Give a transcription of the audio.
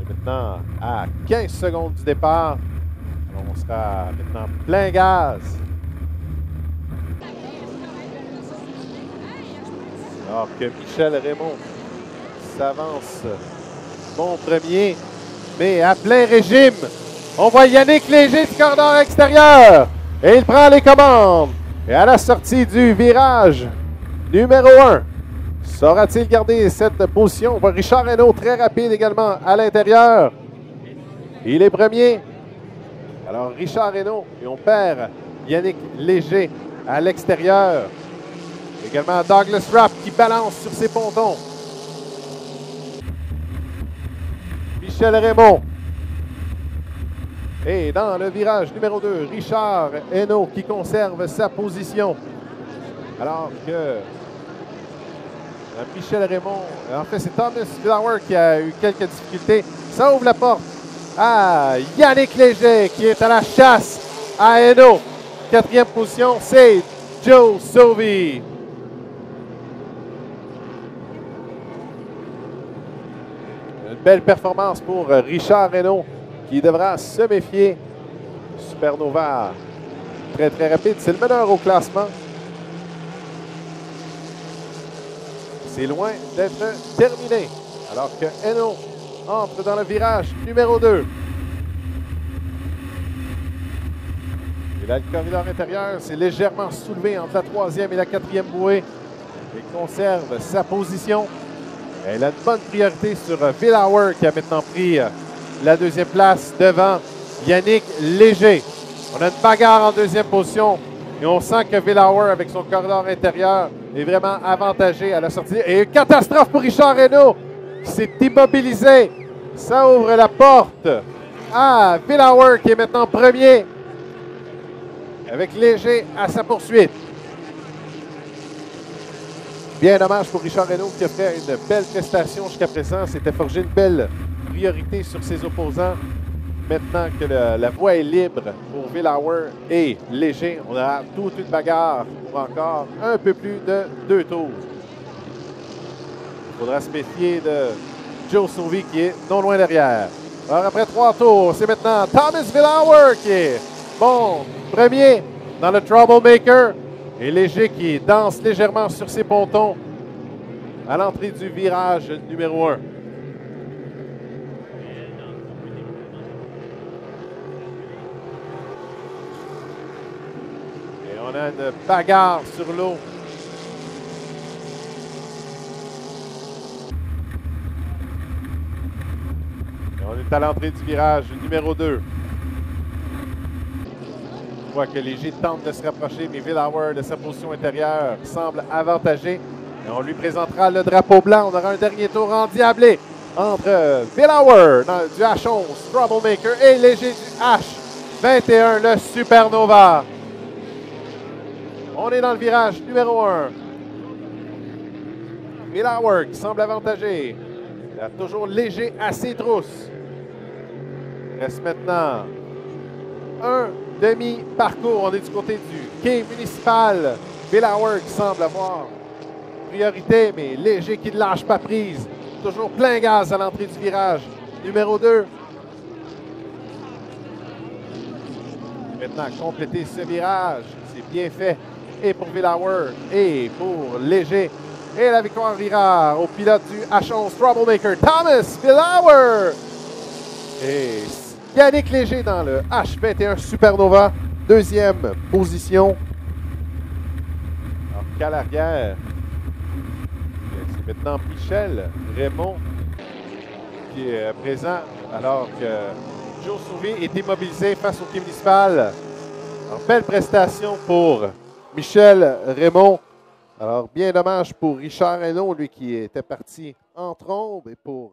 Maintenant, à 15 secondes du départ. Alors, on sera maintenant plein gaz. Alors que Michel Raymond s'avance. Bon premier, mais à plein régime. On voit Yannick Léger du corridor extérieur. Et il prend les commandes. Et à la sortie du virage numéro 1, saura-t-il garder cette position? On voit Richard Hinault très rapide également à l'intérieur. Il est premier. Alors Richard Hinault et on perd Yannick Léger à l'extérieur. Également Douglas Rapp qui balance sur ses pontons. Michel Raymond. Et dans le virage numéro 2, Richard Hinault qui conserve sa position. Alors que Michel Raymond, en fait c'est Thomas Villauer qui a eu quelques difficultés. Ça ouvre la porte à Yannick Léger qui est à la chasse à Hinault. Quatrième position, c'est Joe Sauvy. Une belle performance pour Richard Hinault qui devra se méfier. Supernova, très très rapide. C'est le meneur au classement. C'est loin d'être terminé. Alors que Hinault entre dans le virage numéro 2. Et là, le corridor intérieur s'est légèrement soulevé entre la troisième et la quatrième bouée. Il conserve sa position. Elle a une bonne priorité sur Villauer qui a maintenant pris la deuxième place devant Yannick Léger. On a une bagarre en deuxième position et on sent que Villauer, avec son corridor intérieur, est vraiment avantagé à la sortie. Et une catastrophe pour Richard Hinault qui s'est immobilisé. Ça ouvre la porte à Villauer qui est maintenant premier avec Léger à sa poursuite. Bien dommage pour Richard Hinault qui a fait une belle prestation jusqu'à présent. S'était forgé une belle priorité sur ses opposants. Maintenant que la voie est libre pour Villauer et Léger, on a toute une bagarre pour encore un peu plus de 2 tours. Il faudra se méfier de Joe Sauvy qui est non loin derrière. Alors après 3 tours, c'est maintenant Thomas Villauer qui est bon premier dans le Troublemaker. Et Léger qui danse légèrement sur ses pontons à l'entrée du virage numéro 1. Et on a une bagarre sur l'eau. Et on est à l'entrée du virage numéro 2. On voit que Léger tente de se rapprocher, mais Villauer, de sa position intérieure, semble avantagé. Et on lui présentera le drapeau blanc. On aura un dernier tour endiablé entre Villauer du H11 Troublemaker et Léger du H21, le Supernova. On est dans le virage numéro 1. Villauer qui semble avantagé. Il a toujours Léger à ses trousses. Il reste maintenant un demi-parcours. On est du côté du quai municipal. Villauer qui semble avoir priorité, mais Léger qui ne lâche pas prise. Toujours plein gaz à l'entrée du virage numéro 2. Maintenant, compléter ce virage. C'est bien fait. Et pour Villauer et pour Léger. Et la victoire ira au pilote du H11 Troublemaker, Thomas Villauer. Et Yannick Léger dans le H21 Supernova, deuxième position. Alors qu'à l'arrière, c'est maintenant Michel Raymond qui est présent, alors que Joe Sauvy est immobilisé face au quai municipal. Alors, belle prestation pour Michel Raymond. Alors, bien dommage pour Richard Hinault, lui qui était parti en trombe, et pour